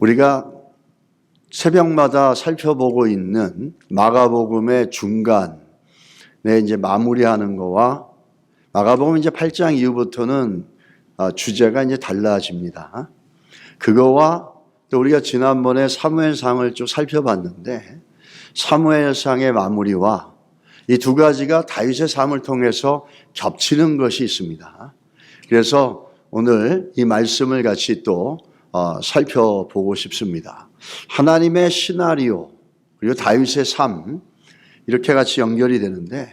우리가 새벽마다 살펴보고 있는 마가복음의 중간에 이제 마무리하는 거와 마가복음 이제 8장 이후부터는 주제가 이제 달라집니다. 그거와 또 우리가 지난번에 사무엘상을 좀 살펴봤는데 사무엘상의 마무리와 이 두 가지가 다윗의 삶을 통해서 겹치는 것이 있습니다. 그래서 오늘 이 말씀을 같이 또 살펴보고 싶습니다. 하나님의 시나리오 그리고 다윗의 삶 이렇게 같이 연결이 되는데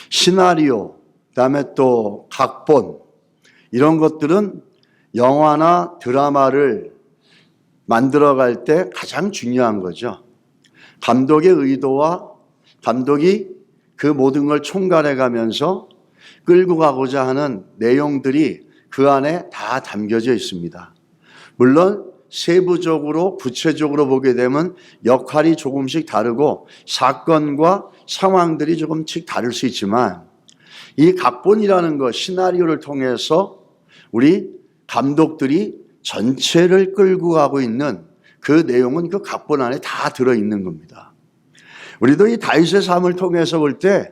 시나리오 그다음에 또 각본 이런 것들은 영화나 드라마를 만들어갈 때 가장 중요한 거죠. 감독의 의도와 감독이 그 모든 걸 총괄해 가면서 끌고 가고자 하는 내용들이 그 안에 다 담겨져 있습니다. 물론 세부적으로 구체적으로 보게 되면 역할이 조금씩 다르고 사건과 상황들이 조금씩 다를 수 있지만 이 각본이라는 것, 시나리오를 통해서 우리 감독들이 전체를 끌고 가고 있는 그 내용은 그 각본 안에 다 들어있는 겁니다. 우리도 이 다윗의 삶을 통해서 볼 때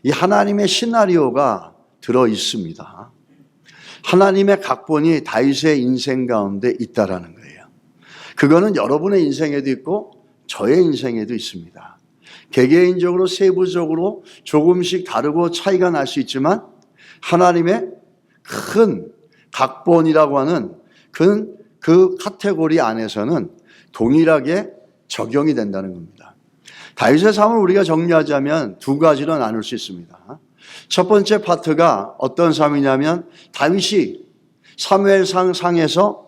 이 하나님의 시나리오가 들어있습니다. 하나님의 각본이 다윗의 인생 가운데 있다라는 거예요. 그거는 여러분의 인생에도 있고 저의 인생에도 있습니다. 개개인적으로 세부적으로 조금씩 다르고 차이가 날 수 있지만 하나님의 큰 각본이라고 하는 그 카테고리 안에서는 동일하게 적용이 된다는 겁니다. 다윗의 삶을 우리가 정리하자면 두 가지로 나눌 수 있습니다. 첫 번째 파트가 어떤 삶이냐면 다윗이 사무엘상에서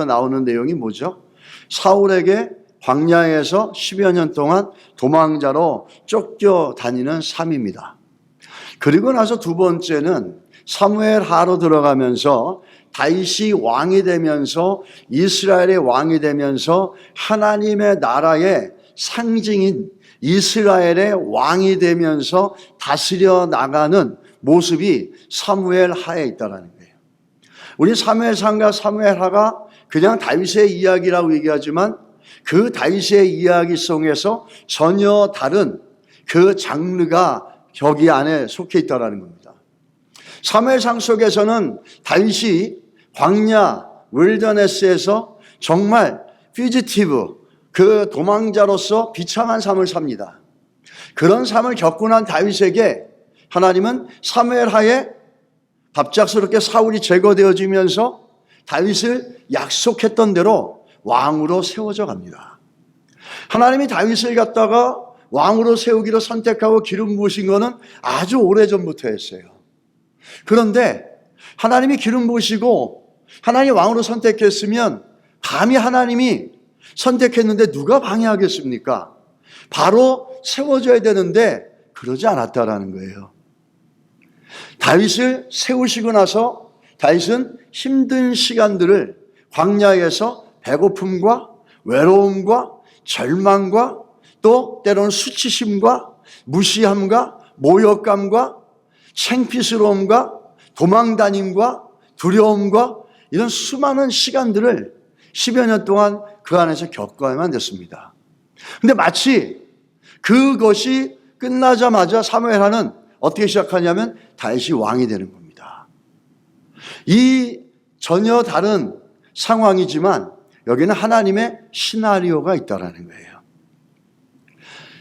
나오는 내용이 뭐죠? 사울에게 광야에서 10여 년 동안 도망자로 쫓겨다니는 삶입니다. 그리고 나서 두 번째는 사무엘하로 들어가면서 다윗이 왕이 되면서 이스라엘의 왕이 되면서 하나님의 나라의 상징인 이스라엘의 왕이 되면서 다스려 나가는 모습이 사무엘하에 있다는 거예요. 우리 사무엘상과 사무엘하가 그냥 다윗의 이야기라고 얘기하지만 그 다윗의 이야기 속에서 전혀 다른 그 장르가 여기 안에 속해 있다는 겁니다. 사무엘상 속에서는 다윗이 광야 윌더네스에서 정말 퓨지티브 그 도망자로서 비참한 삶을 삽니다. 그런 삶을 겪고 난 다윗에게 하나님은 사무엘하에 갑작스럽게 사울이 제거되어지면서 다윗을 약속했던 대로 왕으로 세워져 갑니다. 하나님이 다윗을 갖다가 왕으로 세우기로 선택하고 기름 부으신 것은 아주 오래전부터 했어요. 그런데 하나님이 기름 부으시고 하나님이 왕으로 선택했으면 감히 하나님이 선택했는데 누가 방해하겠습니까? 바로 세워져야 되는데 그러지 않았다라는 거예요. 다윗을 세우시고 나서 다윗은 힘든 시간들을 광야에서 배고픔과 외로움과 절망과 또 때로는 수치심과 무시함과 모욕감과 창피스러움과 도망다님과 두려움과 이런 수많은 시간들을 10여 년 동안 그 안에서 겪어야만 됐습니다. 근데 마치 그것이 끝나자마자 사무엘하는 어떻게 시작하냐면 다윗이 왕이 되는 겁니다. 이 전혀 다른 상황이지만 여기는 하나님의 시나리오가 있다는 거예요.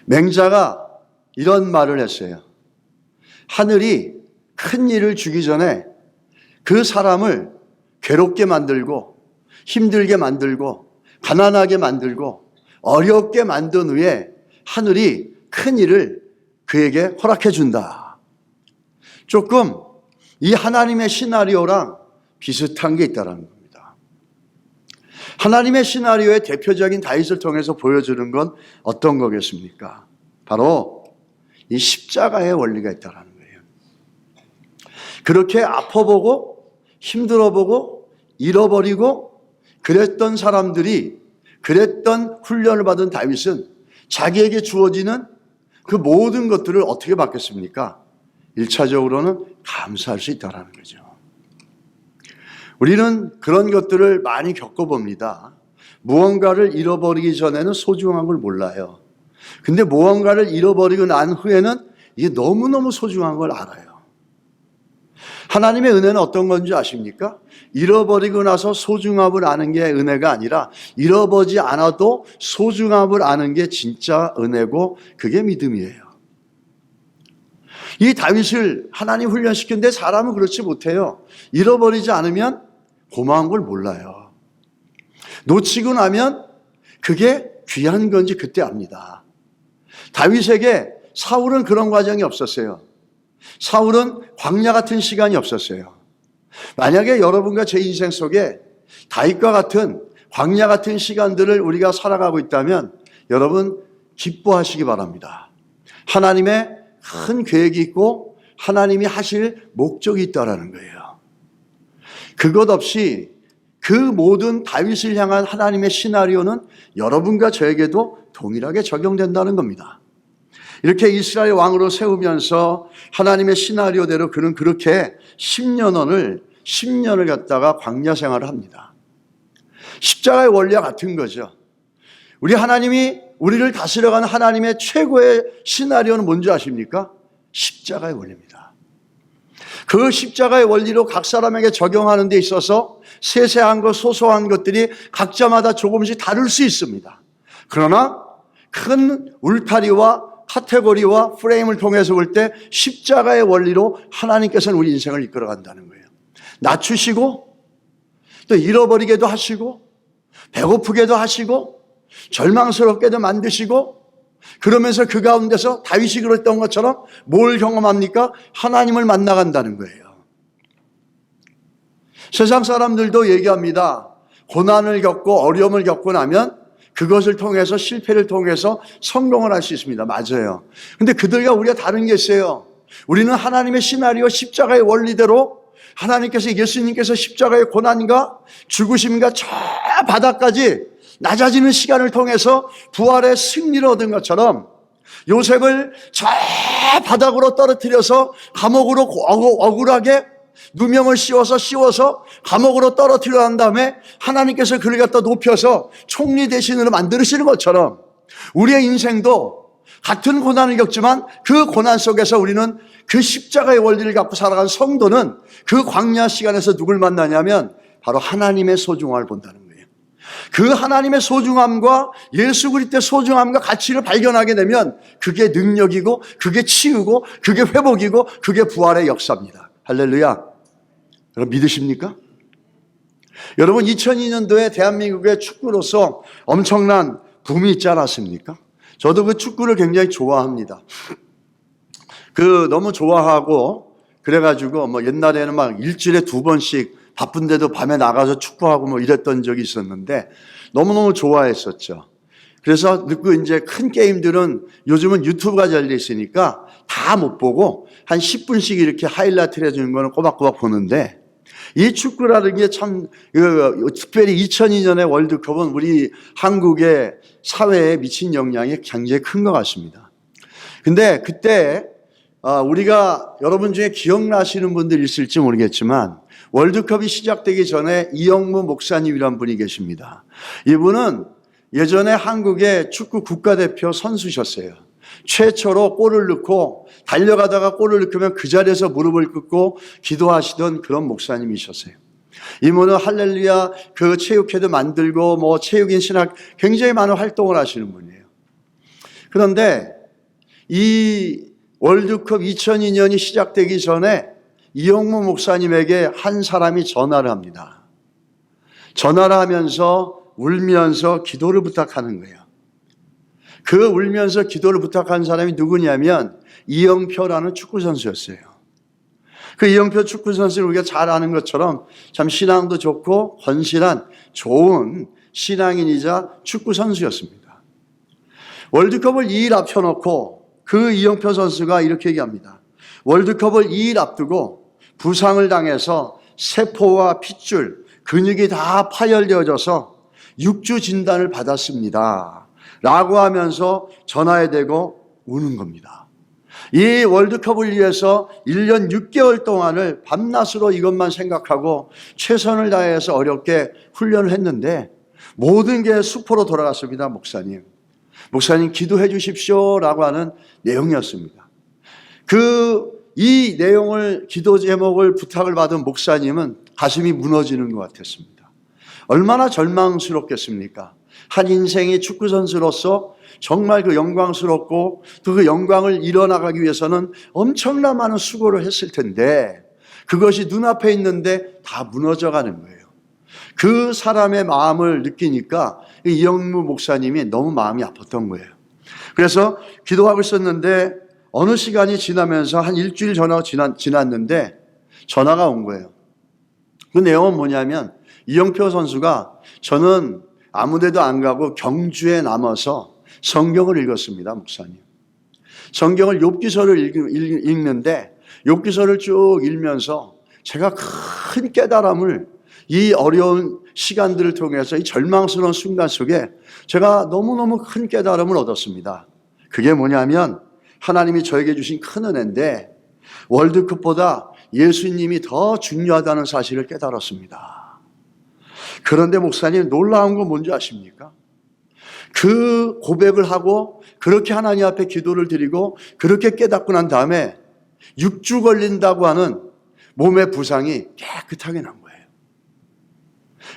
맹자가 이런 말을 했어요. 하늘이 큰 일을 주기 전에 그 사람을 괴롭게 만들고 힘들게 만들고 가난하게 만들고 어렵게 만든 후에 하늘이 큰 일을 그에게 허락해 준다. 조금 이 하나님의 시나리오랑 비슷한 게 있다는 겁니다. 하나님의 시나리오의 대표적인 다윗을 통해서 보여주는 건 어떤 거겠습니까? 바로 이 십자가의 원리가 있다는 거예요. 그렇게 아파보고 힘들어보고 잃어버리고 그랬던 사람들이 그랬던 훈련을 받은 다윗은 자기에게 주어지는 그 모든 것들을 어떻게 받겠습니까? 1차적으로는 감사할 수 있다는 거죠. 우리는 그런 것들을 많이 겪어봅니다. 무언가를 잃어버리기 전에는 소중한 걸 몰라요. 근데 무언가를 잃어버리고 난 후에는 이게 너무너무 소중한 걸 알아요. 하나님의 은혜는 어떤 건지 아십니까? 잃어버리고 나서 소중함을 아는 게 은혜가 아니라 잃어버리지 않아도 소중함을 아는 게 진짜 은혜고 그게 믿음이에요. 이 다윗을 하나님 훈련시켰는데 사람은 그렇지 못해요. 잃어버리지 않으면 고마운 걸 몰라요. 놓치고 나면 그게 귀한 건지 그때 압니다. 다윗에게 사울은 그런 과정이 없었어요. 사울은 광야 같은 시간이 없었어요. 만약에 여러분과 제 인생 속에 다윗과 같은 광야 같은 시간들을 우리가 살아가고 있다면 여러분 기뻐하시기 바랍니다. 하나님의 큰 계획이 있고 하나님이 하실 목적이 있다라는 거예요. 그것 없이 그 모든 다윗을 향한 하나님의 시나리오는 여러분과 저에게도 동일하게 적용된다는 겁니다. 이렇게 이스라엘 왕으로 세우면서 하나님의 시나리오대로 그는 그렇게 10년을 갖다가 광야 생활을 합니다. 십자가의 원리와 같은 거죠. 우리 하나님이 우리를 다스려가는 하나님의 최고의 시나리오는 뭔지 아십니까? 십자가의 원리입니다. 그 십자가의 원리로 각 사람에게 적용하는 데 있어서 세세한 것, 소소한 것들이 각자마다 조금씩 다를 수 있습니다. 그러나 큰 울타리와 카테고리와 프레임을 통해서 볼 때 십자가의 원리로 하나님께서는 우리 인생을 이끌어간다는 거예요. 낮추시고 또 잃어버리게도 하시고 배고프게도 하시고 절망스럽게도 만드시고 그러면서 그 가운데서 다윗이 그랬던 것처럼 뭘 경험합니까? 하나님을 만나간다는 거예요. 세상 사람들도 얘기합니다. 고난을 겪고 어려움을 겪고 나면 그것을 통해서 실패를 통해서 성공을 할 수 있습니다. 맞아요. 근데 그들과 우리가 다른 게 있어요. 우리는 하나님의 시나리오 십자가의 원리대로 하나님께서 예수님께서 십자가의 고난과 죽으심과 저 바닥까지 낮아지는 시간을 통해서 부활의 승리를 얻은 것처럼 요셉을 저 바닥으로 떨어뜨려서 감옥으로 억울하게 누명을 씌워서 감옥으로 떨어뜨려 한 다음에 하나님께서 그를 갖다 높여서 총리 대신으로 만드시는 것처럼 우리의 인생도 같은 고난을 겪지만 그 고난 속에서 우리는 그 십자가의 원리를 갖고 살아간 성도는 그 광야 시간에서 누굴 만나냐면 바로 하나님의 소중함을 본다는 거예요. 그 하나님의 소중함과 예수 그리스도의 소중함과 가치를 발견하게 되면 그게 능력이고 그게 치유고 그게 회복이고 그게 부활의 역사입니다. 할렐루야. 여러분 믿으십니까? 여러분 2002년도에 대한민국의 축구로서 엄청난 붐이 있지 않았습니까? 저도 그 축구를 굉장히 좋아합니다. 너무 좋아하고 그래가지고 옛날에는 막 일주일에 2번씩 바쁜데도 밤에 나가서 축구하고 이랬던 적이 있었는데 너무너무 좋아했었죠. 그래서 이제 큰 게임들은 요즘은 유튜브가 잘 돼 있으니까 다 못 보고 한 10분씩 이렇게 하이라이트를 해주는 거는 꼬박꼬박 보는데 이 축구라는 게 참 특별히 2002년의 월드컵은 우리 한국의 사회에 미친 영향이 굉장히 큰 것 같습니다. 근데 그때 우리가 여러분 중에 기억나시는 분들 있을지 모르겠지만 월드컵이 시작되기 전에 이영무 목사님이란 분이 계십니다. 이분은 예전에 한국의 축구 국가대표 선수셨어요. 최초로 골을 넣고 달려가다가 골을 넣으면 그 자리에서 무릎을 꿇고 기도하시던 그런 목사님이셨어요. 이분은 할렐루야 그 체육회도 만들고 체육인 신학 굉장히 많은 활동을 하시는 분이에요. 그런데 이 월드컵 2002년이 시작되기 전에 이영무 목사님에게 한 사람이 전화를 합니다. 전화를 하면서 울면서 기도를 부탁하는 거예요. 그 울면서 기도를 부탁한 사람이 누구냐면 이영표라는 축구선수였어요. 그 이영표 축구선수를 우리가 잘 아는 것처럼 참 신앙도 좋고 건실한 좋은 신앙인이자 축구선수였습니다. 월드컵을 2일 앞혀놓고 그 이영표 선수가 이렇게 얘기합니다. 월드컵을 2일 앞두고 부상을 당해서 세포와 핏줄, 근육이 다 파열되어져서 6주 진단을 받았습니다. 라고 하면서 전화에 대고 우는 겁니다. 이 월드컵을 위해서 1년 6개월 동안을 밤낮으로 이것만 생각하고 최선을 다해서 어렵게 훈련을 했는데 모든 게 수포로 돌아갔습니다. 목사님 기도해 주십시오라고 하는 내용이었습니다. 이 내용을, 기도 제목을 부탁을 받은 목사님은 가슴이 무너지는 것 같았습니다. 얼마나 절망스럽겠습니까? 한 인생의 축구선수로서 정말 그 영광스럽고 또 그 영광을 이뤄나가기 위해서는 엄청난 많은 수고를 했을 텐데 그것이 눈앞에 있는데 다 무너져가는 거예요. 그 사람의 마음을 느끼니까 이영무 목사님이 너무 마음이 아팠던 거예요. 그래서 기도하고 있었는데 어느 시간이 지나면서 한 일주일 지났는데 전화가 온 거예요. 그 내용은 뭐냐면 이영표 선수가 저는 아무 데도 안 가고 경주에 남아서 성경을 읽었습니다. 목사님. 성경을 욥기서를 읽는데 욥기서를 쭉 읽으면서 제가 큰 깨달음을 이 어려운 시간들을 통해서 이 절망스러운 순간 속에 제가 너무너무 큰 깨달음을 얻었습니다. 그게 뭐냐면 하나님이 저에게 주신 큰 은혜인데 월드컵보다 예수님이 더 중요하다는 사실을 깨달았습니다. 그런데 목사님 놀라운 건 뭔지 아십니까? 그 고백을 하고 그렇게 하나님 앞에 기도를 드리고 그렇게 깨닫고 난 다음에 6주 걸린다고 하는 몸의 부상이 깨끗하게 난 거예요.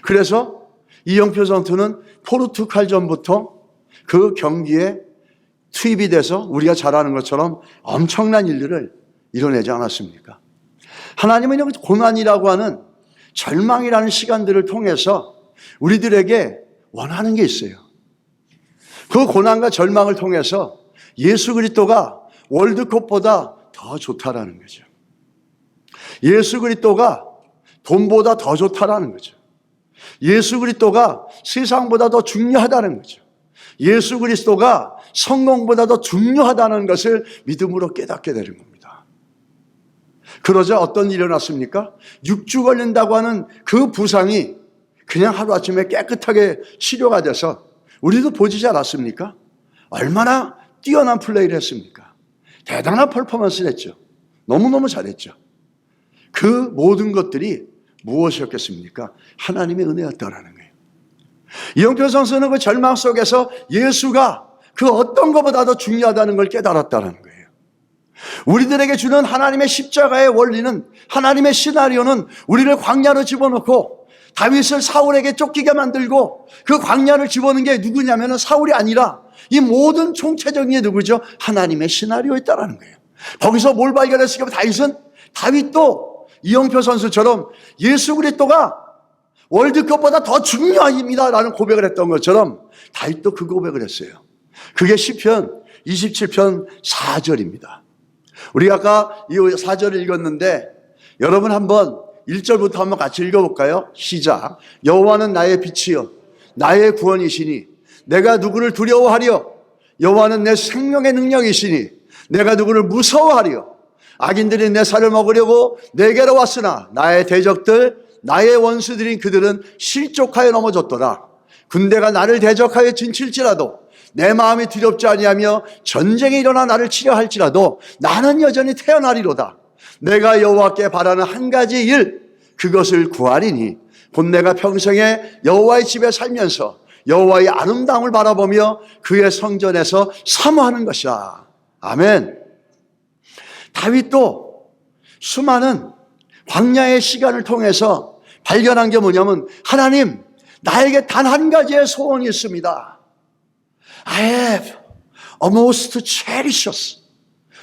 그래서 이영표 선수는 포르투갈전부터 그 경기에 투입이 돼서 우리가 잘 아는 것처럼 엄청난 일들을 이뤄내지 않았습니까? 하나님은 이런 고난이라고 하는 절망이라는 시간들을 통해서 우리들에게 원하는 게 있어요. 그 고난과 절망을 통해서 예수 그리스도가 월드컵보다 더 좋다라는 거죠. 예수 그리스도가 돈보다 더 좋다라는 거죠. 예수 그리스도가 세상보다 더 중요하다는 거죠. 예수 그리스도가 성공보다 더 중요하다는 것을 믿음으로 깨닫게 되는 겁니다. 그러자 어떤 일이 일어났습니까? 6주 걸린다고 하는 그 부상이 그냥 하루아침에 깨끗하게 치료가 돼서 우리도 보지 않았습니까? 얼마나 뛰어난 플레이를 했습니까? 대단한 퍼포먼스를 했죠. 너무너무 잘했죠. 그 모든 것들이 무엇이었겠습니까? 하나님의 은혜였다라는 거예요. 이영표 선수는 그 절망 속에서 예수가 그 어떤 것보다 더 중요하다는 걸 깨달았다는 거예요. 우리들에게 주는 하나님의 십자가의 원리는, 하나님의 시나리오는 우리를 광야로 집어넣고 다윗을 사울에게 쫓기게 만들고 그 광야를 집어넣은 게 누구냐면 사울이 아니라 이 모든 총체적인 게 누구죠? 하나님의 시나리오였다라는 거예요. 거기서 뭘 발견했을까? 다윗도 이영표 선수처럼 예수 그리스도가 월드컵보다 더 중요합니다라는 고백을 했던 것처럼 다윗도 그 고백을 했어요. 그게 시편 27편 4절입니다. 우리가 아까 이 4절을 읽었는데 여러분 한번 1절부터 한번 같이 읽어볼까요? 시작. 여호와는 나의 빛이요 나의 구원이시니 내가 누구를 두려워하리요? 여호와는 내 생명의 능력이시니 내가 누구를 무서워하리요? 악인들이 내 살을 먹으려고 내게로 왔으나 나의 대적들 나의 원수들인 그들은 실족하여 넘어졌도다. 군대가 나를 대적하여 진칠지라도 내 마음이 두렵지 아니하며 전쟁이 일어나 나를 치려 할지라도 나는 여전히 태어나리로다. 내가 여호와께 바라는 한 가지 일 그것을 구하리니 곧 내가 평생에 여호와의 집에 살면서 여호와의 아름다움을 바라보며 그의 성전에서 사모하는 것이라. 아멘. 다윗도 수많은 광야의 시간을 통해서 발견한 게 뭐냐면 하나님 나에게 단 한 가지의 소원이 있습니다. I have a most cherishous,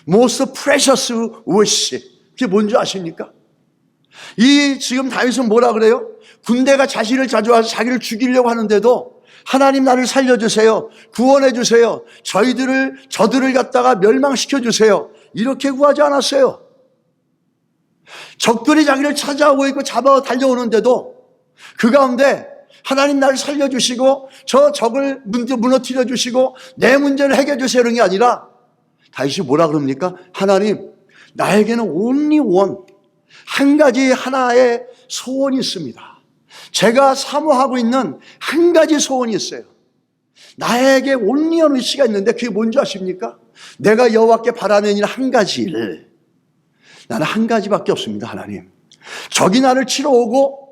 most precious wish. 그게 뭔지 아십니까? 지금 다윗은 뭐라 그래요? 군대가 자신을 자주와서 자기를 죽이려고 하는데도 하나님 나를 살려주세요. 구원해 주세요. 저들을 갖다가 멸망시켜 주세요. 이렇게 구하지 않았어요. 적들이 자기를 찾아오고 있고 잡아 달려오는데도 그 가운데 하나님 나를 살려주시고 저 적을 무너뜨려 주시고 내 문제를 해결해 주세요 이런 게 아니라 다윗이 뭐라 그럽니까? 하나님 나에게는 only one 한 가지 하나의 소원이 있습니다. 제가 사모하고 있는 한 가지 소원이 있어요. 나에게 only one wish가 있는데 그게 뭔지 아십니까? 내가 여호와께 바라는 일 한 가지 일. 나는 한 가지밖에 없습니다. 하나님 적이 나를 치러 오고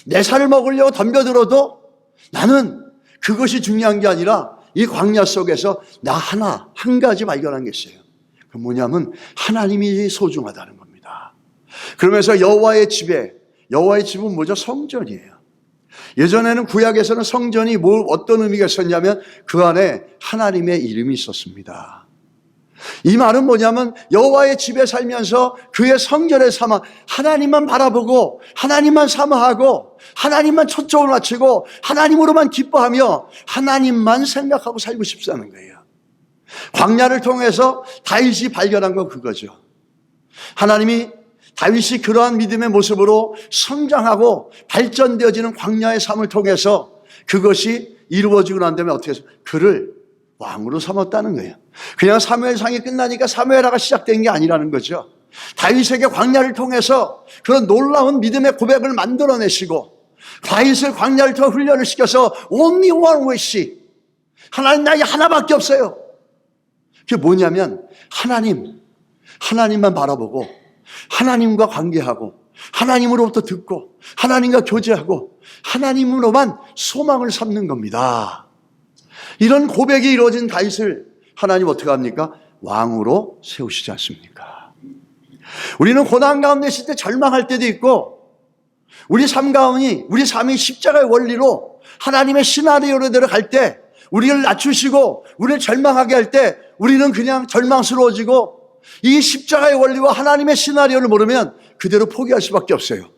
내 살을 먹으려고 덤벼들어도 나는 그것이 중요한 게 아니라 이 광야 속에서 나 한 가지 발견한 게 있어요. 그 뭐냐면 하나님이 소중하다는 겁니다. 그러면서 여호와의 집은 뭐죠? 성전이에요. 예전에는 구약에서는 성전이 어떤 의미가 있었냐면 그 안에 하나님의 이름이 있었습니다. 이 말은 뭐냐면 여호와의 집에 살면서 그의 성전에 삼아 하나님만 바라보고 하나님만 사모하고 하나님만 초점을 맞추고 하나님으로만 기뻐하며 하나님만 생각하고 살고 싶다는 거예요. 광야를 통해서 다윗이 발견한 건 그거죠. 하나님이 다윗이 그러한 믿음의 모습으로 성장하고 발전되어지는 광야의 삶을 통해서 그것이 이루어지고 난 다음에 어떻게 해서 그를 왕으로 삼았다는 거예요. 그냥 사무엘상이 끝나니까 사무엘하가 시작된 게 아니라는 거죠. 다윗에게 광야를 통해서 그런 놀라운 믿음의 고백을 만들어내시고 다윗을 광야를 통해 훈련을 시켜서 only one wish, 하나님 나에게 하나밖에 없어요. 그게 뭐냐면 하나님만 바라보고 하나님과 관계하고 하나님으로부터 듣고 하나님과 교제하고 하나님으로만 소망을 삼는 겁니다. 이런 고백이 이루어진 다윗을 하나님 어떻게 합니까? 왕으로 세우시지 않습니까? 우리는 고난 가운데 있을 때 절망할 때도 있고 우리 삶이 십자가의 원리로 하나님의 시나리오대로 갈 때 우리를 낮추시고 우리를 절망하게 할 때 우리는 그냥 절망스러워지고 이 십자가의 원리와 하나님의 시나리오를 모르면 그대로 포기할 수밖에 없어요.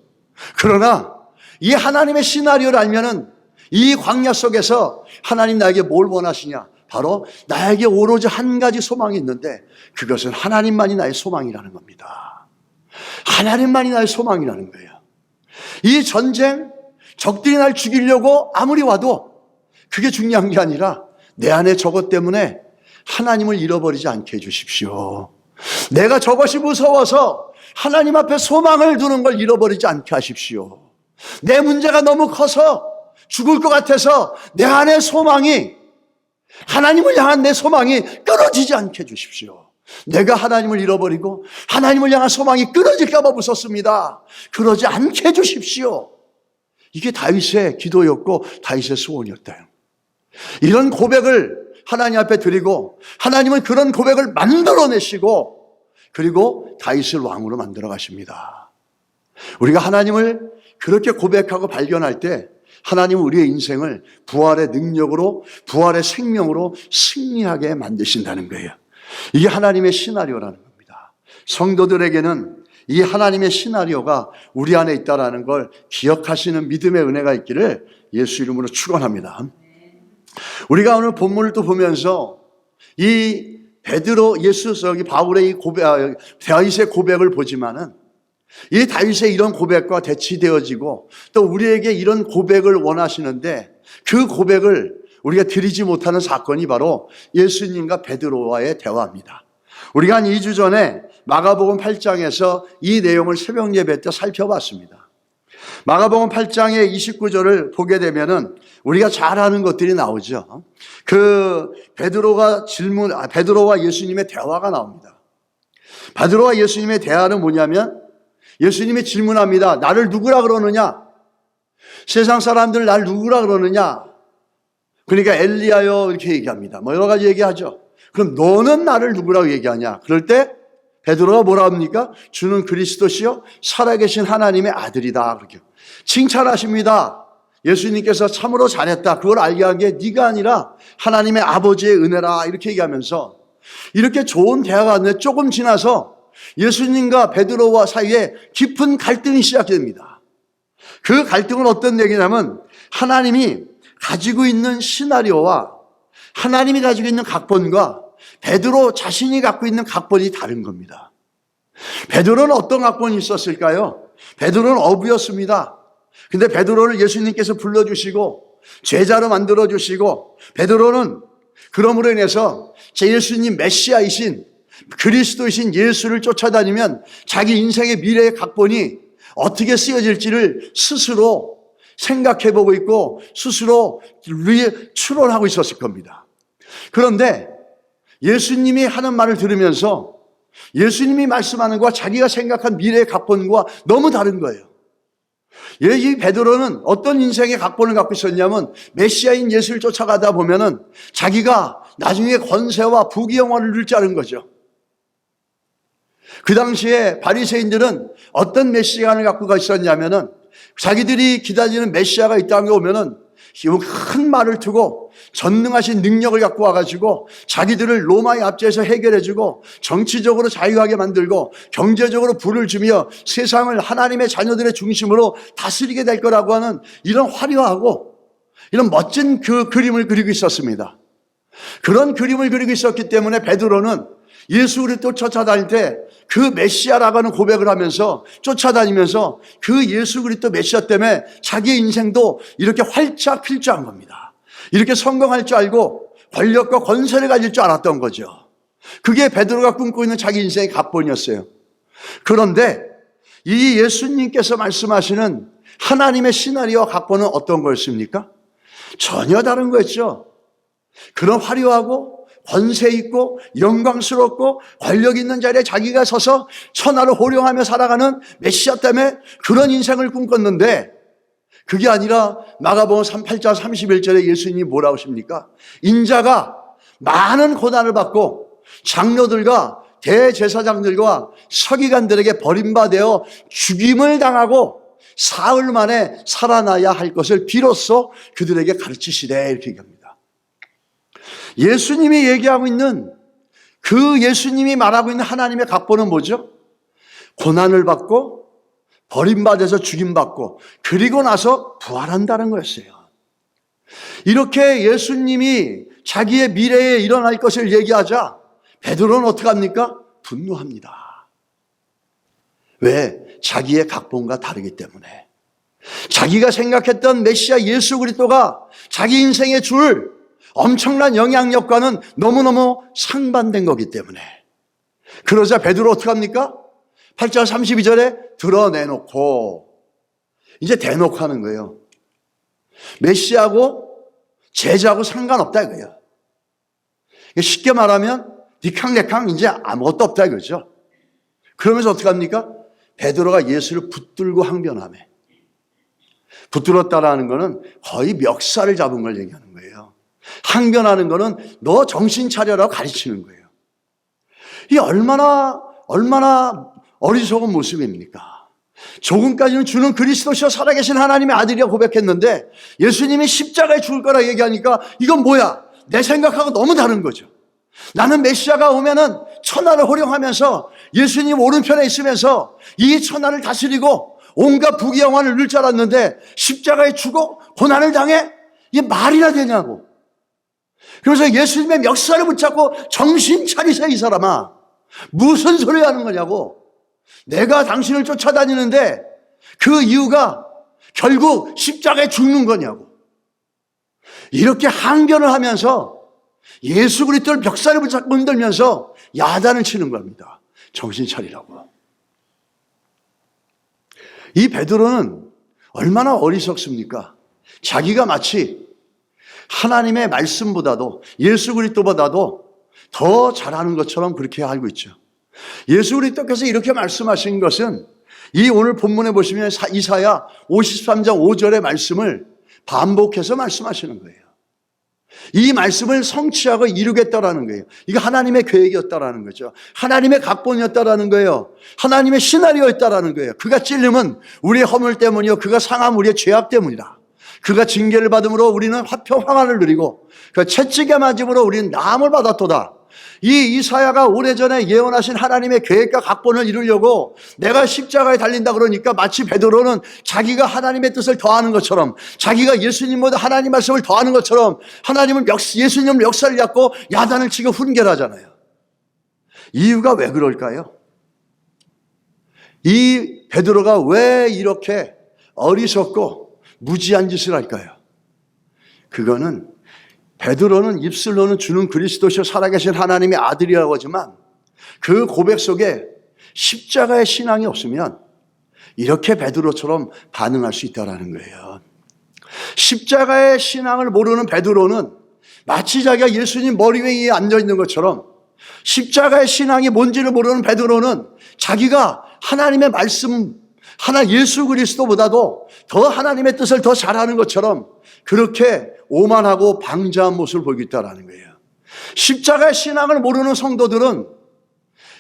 그러나 이 하나님의 시나리오를 알면은 이 광야 속에서 하나님 나에게 뭘 원하시냐? 바로 나에게 오로지 한 가지 소망이 있는데 그것은 하나님만이 나의 소망이라는 겁니다. 하나님만이 나의 소망이라는 거예요. 이 전쟁, 적들이 날 죽이려고 아무리 와도 그게 중요한 게 아니라 내 안에 저것 때문에 하나님을 잃어버리지 않게 해주십시오. 내가 저것이 무서워서 하나님 앞에 소망을 두는 걸 잃어버리지 않게 하십시오. 내 문제가 너무 커서 죽을 것 같아서 내 안의 소망이, 하나님을 향한 내 소망이 끊어지지 않게 해주십시오. 내가 하나님을 잃어버리고 하나님을 향한 소망이 끊어질까 봐 무섭습니다. 그러지 않게 해주십시오. 이게 다윗의 기도였고 다윗의 소원이었다. 이런 고백을 하나님 앞에 드리고 하나님은 그런 고백을 만들어내시고 그리고 다윗을 왕으로 만들어 가십니다. 우리가 하나님을 그렇게 고백하고 발견할 때 하나님은 우리의 인생을 부활의 능력으로, 부활의 생명으로 승리하게 만드신다는 거예요. 이게 하나님의 시나리오라는 겁니다. 성도들에게는 이 하나님의 시나리오가 우리 안에 있다는 걸 기억하시는 믿음의 은혜가 있기를 예수 이름으로 축원합니다. 우리가 오늘 본문을 또 보면서 이 베드로, 바울의 이 다윗의 고백을 보지만은 이 다윗의 이런 고백과 대치되어지고 또 우리에게 이런 고백을 원하시는데 그 고백을 우리가 드리지 못하는 사건이 바로 예수님과 베드로와의 대화입니다. 우리가 한 2주 전에 마가복음 8장에서 이 내용을 새벽 예배 때 살펴봤습니다. 마가복음 8장의 29절을 보게 되면은 우리가 잘 아는 것들이 나오죠. 베드로와 예수님의 대화가 나옵니다. 베드로와 예수님의 대화는 뭐냐면 예수님이 질문합니다. 나를 누구라 그러느냐? 세상 사람들 날 누구라 그러느냐? 그러니까 엘리야요 이렇게 얘기합니다. 여러 가지 얘기하죠. 그럼 너는 나를 누구라고 얘기하냐? 그럴 때 베드로가 뭐라 합니까? 주는 그리스도시요 살아계신 하나님의 아들이다. 그렇게 칭찬하십니다. 예수님께서 참으로 잘했다. 그걸 알게 한 게 네가 아니라 하나님의 아버지의 은혜라. 이렇게 얘기하면서 이렇게 좋은 대화가 있는데 조금 지나서 예수님과 베드로와 사이에 깊은 갈등이 시작됩니다. 그 갈등은 어떤 얘기냐면 하나님이 가지고 있는 시나리오와 하나님이 가지고 있는 각본과 베드로 자신이 갖고 있는 각본이 다른 겁니다. 베드로는 어떤 각본이 있었을까요? 베드로는 어부였습니다. 근데 베드로를 예수님께서 불러주시고 제자로 만들어주시고 베드로는 그러므로 인해서 제 예수님 메시아이신 그리스도이신 예수를 쫓아다니면 자기 인생의 미래의 각본이 어떻게 쓰여질지를 스스로 생각해보고 있고 스스로 추론하고 있었을 겁니다. 그런데 예수님이 하는 말을 들으면서 예수님이 말씀하는 것과 자기가 생각한 미래의 각본과 너무 다른 거예요. 이 베드로는 어떤 인생의 각본을 갖고 있었냐면 메시아인 예수를 쫓아가다 보면은 자기가 나중에 권세와 부귀 영화를 누릴 줄 아는 거죠. 그 당시에 바리새인들은 어떤 메시아를 갖고 있었냐면은 자기들이 기다리는 메시아가 이 땅에 오면은 큰 말을 두고 전능하신 능력을 갖고 와가지고 자기들을 로마의 압제에서 해결해주고 정치적으로 자유하게 만들고 경제적으로 부를 주며 세상을 하나님의 자녀들의 중심으로 다스리게 될 거라고 하는 이런 화려하고 이런 멋진 그 그림을 그리고 있었습니다. 그런 그림을 그리고 있었기 때문에 베드로는 예수 그리스도 쫓아다닐 때 그 메시아라고 하는 고백을 하면서 쫓아다니면서 그 예수 그리스도 메시아 때문에 자기의 인생도 이렇게 활짝 필 줄 안 겁니다. 이렇게 성공할 줄 알고 권력과 권세를 가질 줄 알았던 거죠. 그게 베드로가 꿈꾸고 있는 자기 인생의 각본이었어요. 그런데 이 예수님께서 말씀하시는 하나님의 시나리오와 각본은 어떤 거였습니까? 전혀 다른 거였죠. 그런 화려하고 권세 있고 영광스럽고 권력 있는 자리에 자기가 서서 천하를 호령하며 살아가는 메시아 때문에 그런 인생을 꿈꿨는데 그게 아니라 마가복음 8장 31절에 예수님이 뭐라고 하십니까? 인자가 많은 고난을 받고 장로들과 대제사장들과 서기관들에게 버림받아 죽임을 당하고 사흘 만에 살아나야 할 것을 비로소 그들에게 가르치시되 이렇게 얘기합니다. 예수님이 얘기하고 있는 그 예수님이 말하고 있는 하나님의 각본은 뭐죠? 고난을 받고 버림받아서 죽임받고 그리고 나서 부활한다는 거였어요. 이렇게 예수님이 자기의 미래에 일어날 것을 얘기하자 베드로는 어떻게 합니까? 분노합니다. 왜? 자기의 각본과 다르기 때문에. 자기가 생각했던 메시아 예수 그리스도가 자기 인생에 줄 엄청난 영향력과는 너무너무 상반된 거기 때문에. 그러자 베드로 어떻게 합니까? 8장 32절에 드러내놓고 이제 대놓고 하는 거예요. 메시아하고 제자하고 상관없다 이거예요. 쉽게 말하면 니캉네캉 이제 아무것도 없다 이거죠. 그러면서 어떻게 합니까? 베드로가 예수를 붙들고 항변하며. 붙들었다라는 거는 거의 멱살을 잡은 걸 얘기하는 거예요. 항변하는 거는 너 정신 차려라고 가르치는 거예요. 이 얼마나 어리석은 모습입니까? 조금까지는 주는 그리스도시여 살아계신 하나님의 아들이라고 고백했는데 예수님이 십자가에 죽을 거라 얘기하니까 이건 뭐야? 내 생각하고 너무 다른 거죠. 나는 메시아가 오면은 천하를 호령하면서 예수님 오른편에 있으면서 이 천하를 다스리고 온갖 부귀 영화를 누릴 줄 알았는데 십자가에 죽어 고난을 당해? 이게 말이나 되냐고. 그래서 예수님의 멱살을 붙잡고 정신 차리세요 이 사람아. 무슨 소리 하는 거냐고. 내가 당신을 쫓아다니는데 그 이유가 결국 십자가에 죽는 거냐고. 이렇게 항변을 하면서 예수 그리스도를 멱살을 붙잡고 흔들면서 야단을 치는 겁니다. 정신 차리라고. 이 베드로는 얼마나 어리석습니까? 자기가 마치 하나님의 말씀보다도 예수 그리스도보다도 더 잘하는 것처럼 그렇게 알고 있죠. 예수 그리스도께서 이렇게 말씀하신 것은 이 오늘 본문에 보시면 이사야 53장 5절의 말씀을 반복해서 말씀하시는 거예요. 이 말씀을 성취하고 이루겠다라는 거예요. 이거 하나님의 계획이었다라는 거죠. 하나님의 각본이었다라는 거예요. 하나님의 시나리오였다라는 거예요. 그가 찔림은 우리의 허물 때문이요 그가 상함 우리의 죄악 때문이다. 그가 징계를 받음으로 우리는 화평환을 누리고 그 채찍에 맞음으로 우리는 나음을 받았도다. 이 이사야가 오래전에 예언하신 하나님의 계획과 각본을 이루려고 내가 십자가에 달린다 그러니까 마치 베드로는 자기가 하나님의 뜻을 더하는 것처럼 자기가 예수님보다 하나님 말씀을 더하는 것처럼 예수님을 멱살을 잡고 야단을 치고 훈계하잖아요. 이유가 왜 그럴까요? 이 베드로가 왜 이렇게 어리석고 무지한 짓을 할까요? 그거는 베드로는 입술로는 주는 그리스도시요 살아계신 하나님의 아들이라고 하지만 그 고백 속에 십자가의 신앙이 없으면 이렇게 베드로처럼 반응할 수 있다는 거예요. 십자가의 신앙을 모르는 베드로는 마치 자기가 예수님 머리 위에 앉아있는 것처럼 십자가의 신앙이 뭔지를 모르는 베드로는 자기가 하나님의 말씀 하나 예수 그리스도보다도 더 하나님의 뜻을 더 잘하는 것처럼 그렇게 오만하고 방자한 모습을 보이고 있다는 거예요. 십자가의 신앙을 모르는 성도들은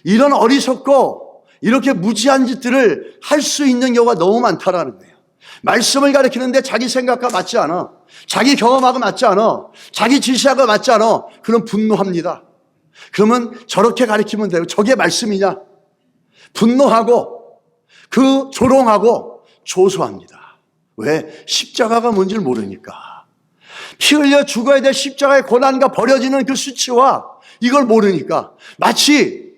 이런 어리석고 이렇게 무지한 짓들을 할 수 있는 경우가 너무 많다라는 거예요. 말씀을 가르치는데 자기 생각과 맞지 않아, 자기 경험하고 맞지 않아, 자기 지시하고 맞지 않아, 그럼 분노합니다. 그러면 저렇게 가르치면 되고 저게 말씀이냐? 분노하고 그 조롱하고 조소합니다. 왜? 십자가가 뭔지를 모르니까. 피 흘려 죽어야 될 십자가의 고난과 버려지는 그 수치와 이걸 모르니까 마치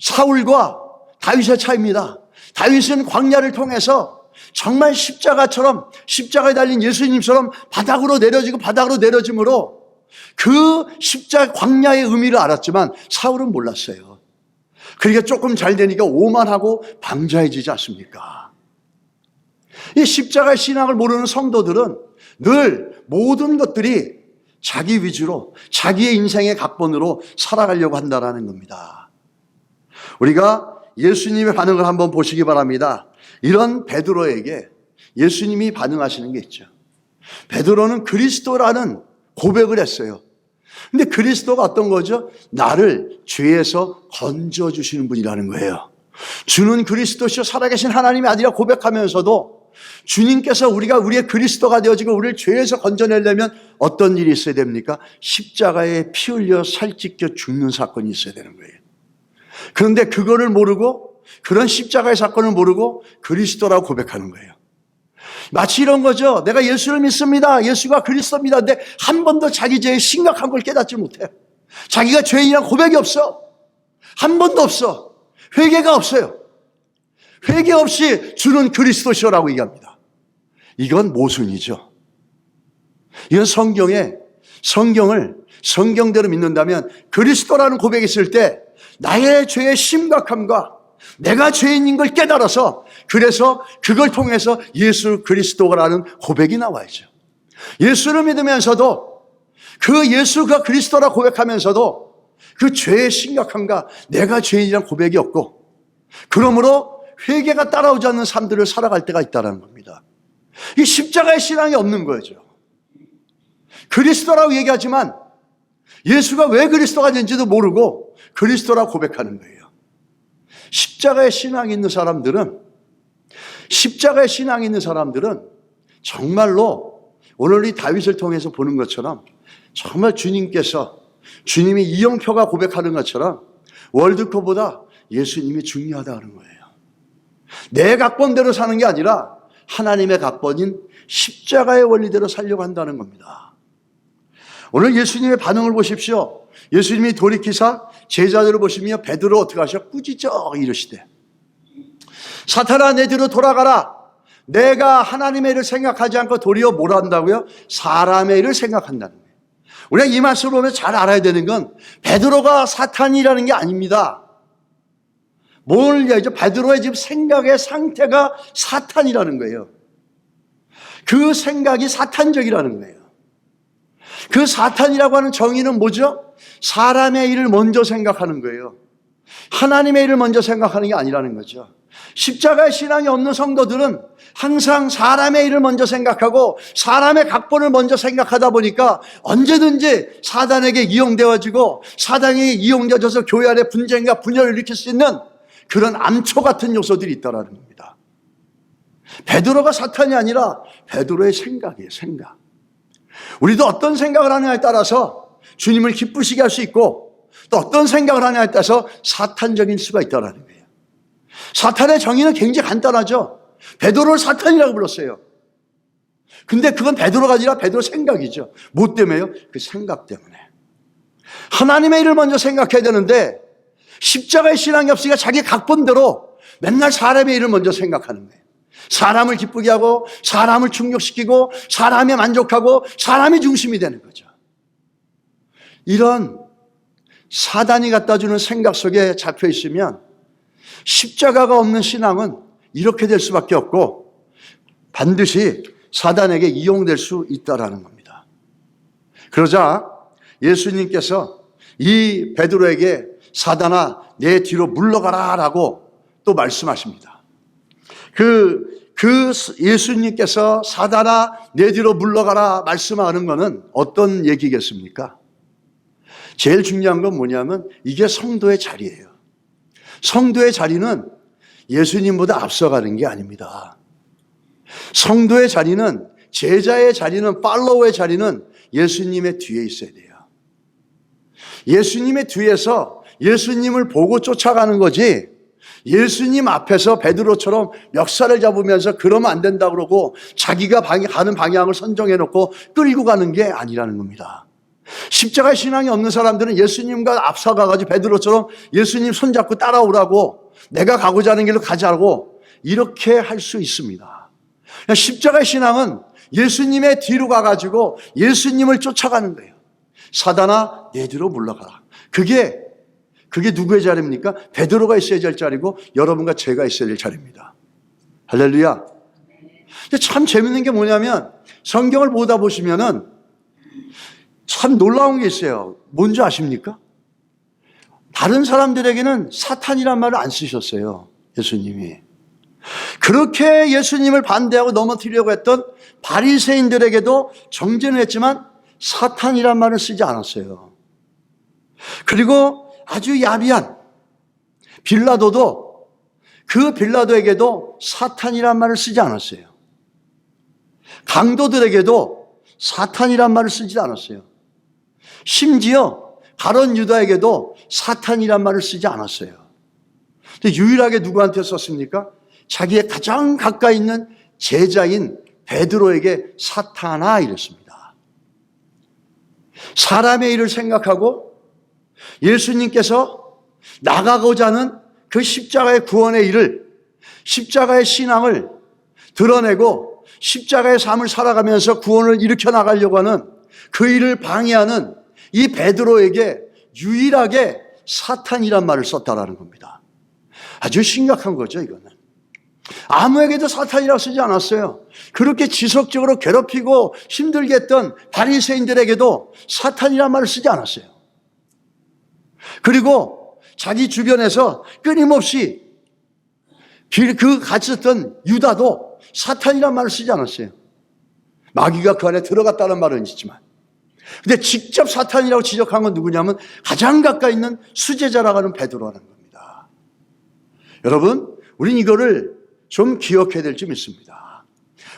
사울과 다윗의 차이입니다. 다윗은 광야를 통해서 정말 십자가처럼, 십자가에 달린 예수님처럼 바닥으로 내려지고 바닥으로 내려짐으로 그 십자가 광야의 의미를 알았지만 사울은 몰랐어요. 그러니까 조금 잘 되니까 오만하고 방자해지지 않습니까? 이 십자가의 신앙을 모르는 성도들은 늘 모든 것들이 자기 위주로, 자기의 인생의 각본으로 살아가려고 한다는 겁니다. 우리가 예수님의 반응을 한번 보시기 바랍니다. 이런 베드로에게 예수님이 반응하시는 게 있죠. 베드로는 그리스도라는 고백을 했어요. 근데 그리스도가 어떤 거죠? 나를 죄에서 건져주시는 분이라는 거예요. 주는 그리스도시요 살아계신 하나님이 아니라 고백하면서도 주님께서 우리가 우리의 그리스도가 되어지고 우리를 죄에서 건져내려면 어떤 일이 있어야 됩니까? 십자가에 피 흘려 살찢겨 죽는 사건이 있어야 되는 거예요. 그런데 그거를 모르고, 그런 십자가의 사건을 모르고 그리스도라고 고백하는 거예요. 마치 이런 거죠. 내가 예수를 믿습니다. 예수가 그리스도입니다. 근데 한 번도 자기 죄의 심각한 걸 깨닫지 못해요. 자기가 죄인이란 고백이 없어. 한 번도 없어. 회개가 없어요. 회개 없이 주는 그리스도시라고 얘기합니다. 이건 모순이죠. 이건 성경을 성경대로 믿는다면 그리스도라는 고백이 있을 때 나의 죄의 심각함과 내가 죄인인 걸 깨달아서, 그래서 그걸 통해서 예수 그리스도라는 고백이 나와야죠. 예수를 믿으면서도 그 예수가 그리스도라 고백하면서도 그 죄의 심각함과 내가 죄인이란 고백이 없고, 그러므로 회개가 따라오지 않는 삶들을 살아갈 때가 있다는 겁니다. 이 십자가의 신앙이 없는 거죠. 그리스도라고 얘기하지만 예수가 왜 그리스도가 된지도 모르고 그리스도라고 고백하는 거예요. 십자가의 신앙이 있는 사람들은 정말로 오늘 이 다윗을 통해서 보는 것처럼 정말 주님이 이영표가 고백하는 것처럼 월드컵보다 예수님이 중요하다는 거예요. 내 각본대로 사는 게 아니라 하나님의 각본인 십자가의 원리대로 살려고 한다는 겁니다. 오늘 예수님의 반응을 보십시오. 예수님이 돌이키사 제자들을 보시며 베드로 어떻게 하셔? 꾸짖어 이러시대. 사탄아 내 뒤로 돌아가라. 내가 하나님의 일을 생각하지 않고 도리어 뭘 한다고요? 사람의 일을 생각한다는 거예요. 우리가 이 말씀을 보면 잘 알아야 되는 건 베드로가 사탄이라는 게 아닙니다. 뭘 얘기하죠? 베드로의 지금 생각의 상태가 사탄이라는 거예요. 그 생각이 사탄적이라는 거예요. 그 사탄이라고 하는 정의는 뭐죠? 사람의 일을 먼저 생각하는 거예요. 하나님의 일을 먼저 생각하는 게 아니라는 거죠. 십자가의 신앙이 없는 성도들은 항상 사람의 일을 먼저 생각하고 사람의 각본을 먼저 생각하다 보니까 언제든지 사단에게 이용되어지고 사단이 이용되어져서 교회 안에 분쟁과 분열을 일으킬 수 있는 그런 암초 같은 요소들이 있다는 겁니다. 베드로가 사탄이 아니라 베드로의 생각이에요. 생각. 우리도 어떤 생각을 하느냐에 따라서 주님을 기쁘시게 할 수 있고 또 어떤 생각을 하느냐에 따라서 사탄적인 수가 있다는 거예요. 사탄의 정의는 굉장히 간단하죠. 베드로를 사탄이라고 불렀어요. 근데 그건 베드로가 아니라 베드로 생각이죠. 뭐 때문에요? 그 생각 때문에. 하나님의 일을 먼저 생각해야 되는데 십자가의 신앙이 없으니까 자기 각본대로 맨날 사람의 일을 먼저 생각하는 거예요. 사람을 기쁘게 하고 사람을 충족시키고 사람이 만족하고 사람이 중심이 되는 거죠. 이런 사단이 갖다주는 생각 속에 잡혀 있으면 십자가가 없는 신앙은 이렇게 될 수밖에 없고 반드시 사단에게 이용될 수 있다는 겁니다. 그러자 예수님께서 이 베드로에게 사단아 내 뒤로 물러가라 라고 또 말씀하십니다. 예수님께서 사단아 내 뒤로 물러가라 말씀하는 것은 어떤 얘기겠습니까? 제일 중요한 건 뭐냐면 이게 성도의 자리예요. 성도의 자리는 예수님보다 앞서가는 게 아닙니다. 성도의 자리는, 제자의 자리는, 팔로워의 자리는 예수님의 뒤에 있어야 돼요. 예수님의 뒤에서 예수님을 보고 쫓아가는 거지, 예수님 앞에서 베드로처럼 멱살을 잡으면서 그러면 안 된다 그러고 자기가 가는 방향을 선정해 놓고 끌고 가는 게 아니라는 겁니다. 십자가 신앙이 없는 사람들은 예수님과 앞서가가지고 베드로처럼 예수님 손잡고 따라오라고, 내가 가고자 하는 길로 가자고 이렇게 할 수 있습니다. 십자가 신앙은 예수님의 뒤로 가가지고 예수님을 쫓아가는 거예요. 사단아 내 뒤로 물러가라. 그게 누구의 자리입니까? 베드로가 있어야 될 자리고 여러분과 제가 있어야 될 자리입니다. 할렐루야. 근데 참 재밌는 게 뭐냐면 성경을 보다 보시면은 참 놀라운 게 있어요. 뭔지 아십니까? 다른 사람들에게는 사탄이란 말을 안 쓰셨어요. 예수님이. 그렇게 예수님을 반대하고 넘어뜨리려고 했던 바리새인들에게도 정죄는 했지만 사탄이란 말을 쓰지 않았어요. 그리고 아주 야비한 빌라도도, 그 빌라도에게도 사탄이란 말을 쓰지 않았어요. 강도들에게도 사탄이란 말을 쓰지 않았어요. 심지어 가룟 유다에게도 사탄이란 말을 쓰지 않았어요. 근데 유일하게 누구한테 썼습니까? 자기의 가장 가까이 있는 제자인 베드로에게 사탄아 이랬습니다. 사람의 일을 생각하고 예수님께서 나가고자 하는 그 십자가의 구원의 일을, 십자가의 신앙을 드러내고 십자가의 삶을 살아가면서 구원을 일으켜 나가려고 하는 그 일을 방해하는 이 베드로에게 유일하게 사탄이란 말을 썼다라는 겁니다. 아주 심각한 거죠, 이거는. 아무에게도 사탄이라고 쓰지 않았어요. 그렇게 지속적으로 괴롭히고 힘들게 했던 바리새인들에게도 사탄이란 말을 쓰지 않았어요. 그리고 자기 주변에서 끊임없이 같이 있던 유다도 사탄이란 말을 쓰지 않았어요. 마귀가 그 안에 들어갔다는 말은 있지만. 근데 직접 사탄이라고 지적한 건 누구냐면 가장 가까이 있는 수제자라고 하는 베드로라는 겁니다. 여러분, 우린 이거를 좀 기억해야 될 점 있습니다.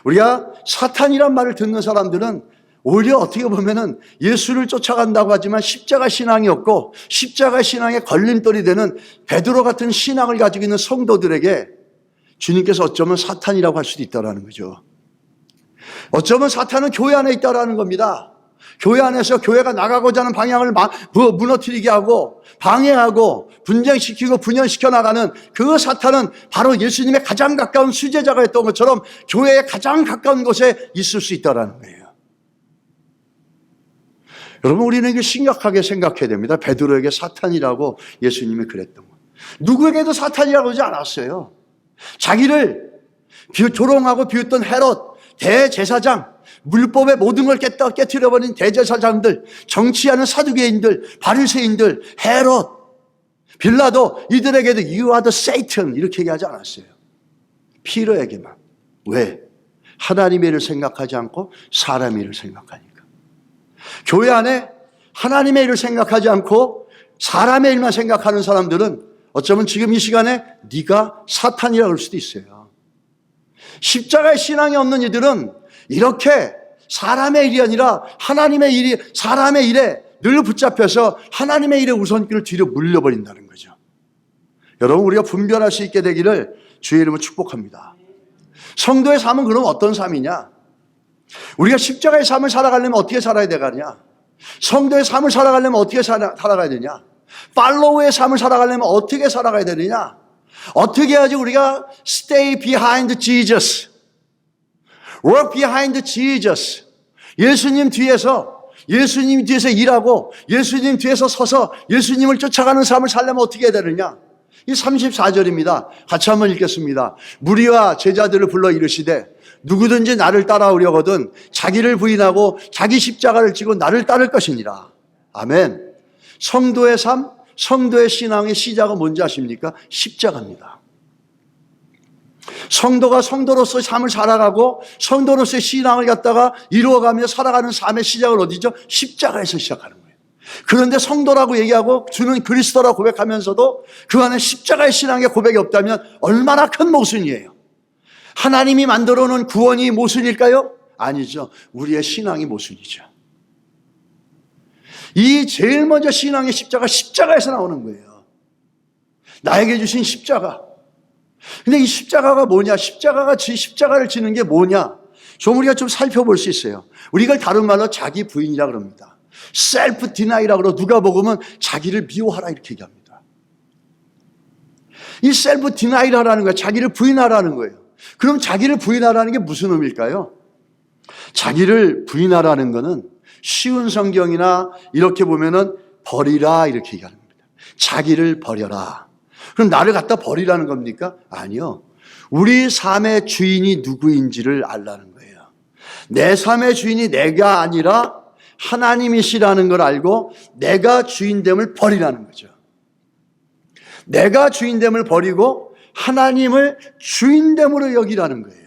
우리가 사탄이란 말을 듣는 사람들은 오히려 어떻게 보면은 예수를 쫓아간다고 하지만 십자가 신앙이 없고 십자가 신앙의 걸림돌이 되는 베드로 같은 신앙을 가지고 있는 성도들에게 주님께서 어쩌면 사탄이라고 할 수도 있다는 거죠. 어쩌면 사탄은 교회 안에 있다는 겁니다. 교회 안에서 교회가 나가고자 하는 방향을 무너뜨리게 하고 방해하고 분쟁시키고 분열시켜 나가는 그 사탄은 바로 예수님의 가장 가까운 수제자가 했던 것처럼 교회의 가장 가까운 곳에 있을 수 있다는 거예요. 여러분, 우리는 이게 심각하게 생각해야 됩니다. 베드로에게 사탄이라고 예수님이 그랬던 것. 누구에게도 사탄이라고 하지 않았어요. 자기를 조롱하고 비웃던 헤롯, 대제사장, 물법의 모든 걸 깨트려버린 대제사장들, 정치하는 사두개인들, 바리새인들, 헤롯, 빌라도, 이들에게도 You are the Satan 이렇게 얘기하지 않았어요. 피로에게만. 왜? 하나님의 일을 생각하지 않고 사람의 일을 생각하니까. 교회 안에 하나님의 일을 생각하지 않고 사람의 일만 생각하는 사람들은 어쩌면 지금 이 시간에 네가 사탄이라고 할 수도 있어요. 십자가의 신앙이 없는 이들은 이렇게 사람의 일이 아니라 하나님의 일이, 사람의 일에 늘 붙잡혀서 하나님의 일의 우선길을 뒤로 물려버린다는 거죠. 여러분, 우리가 분별할 수 있게 되기를 주의 이름으로 축복합니다. 성도의 삶은 그럼 어떤 삶이냐? 우리가 십자가의 삶을 살아가려면 어떻게 살아야 되느냐? 성도의 삶을 살아가려면 어떻게 살아가야 되냐? 팔로우의 삶을 살아가려면 어떻게 살아가야 되느냐? 어떻게 해야지 우리가 stay behind Jesus, work behind Jesus, 예수님 뒤에서 일하고 예수님 뒤에서 서서 예수님을 쫓아가는 삶을 살려면 어떻게 해야 되느냐? 이 34절입니다. 같이 한번 읽겠습니다. 무리와 제자들을 불러 이르시되 누구든지 나를 따라오려거든 자기를 부인하고 자기 십자가를 지고 나를 따를 것이니라. 아멘. 성도의 삶, 성도의 신앙의 시작은 뭔지 아십니까? 십자가입니다. 성도가 성도로서의 삶을 살아가고 성도로서의 신앙을 갖다가 이루어가며 살아가는 삶의 시작은 어디죠? 십자가에서 시작하는 거예요. 그런데 성도라고 얘기하고 주는 그리스도라고 고백하면서도 그 안에 십자가의 신앙의 고백이 없다면 얼마나 큰 모순이에요. 하나님이 만들어 놓은 구원이 모순일까요? 아니죠. 우리의 신앙이 모순이죠. 이 제일 먼저 신앙의 십자가에서 나오는 거예요. 나에게 주신 십자가. 근데 이 십자가가 뭐냐? 십자가를 지는 게 뭐냐? 좀 우리가 좀 살펴볼 수 있어요. 우리가 다른 말로 자기 부인이라 그럽니다. 셀프 디나이라 그러고 누가복음은 자기를 미워하라 이렇게 얘기합니다. 이 셀프 디나이라는 거예요. 자기를 부인하라는 거예요. 그럼 자기를 부인하라는 게 무슨 의미일까요? 자기를 부인하라는 거는 쉬운 성경이나 이렇게 보면은 버리라 이렇게 얘기하는 겁니다. 자기를 버려라. 그럼 나를 갖다 버리라는 겁니까? 아니요. 우리 삶의 주인이 누구인지를 알라는 거예요. 내 삶의 주인이 내가 아니라 하나님이시라는 걸 알고 내가 주인됨을 버리라는 거죠. 내가 주인됨을 버리고 하나님을 주인됨으로 여기라는 거예요.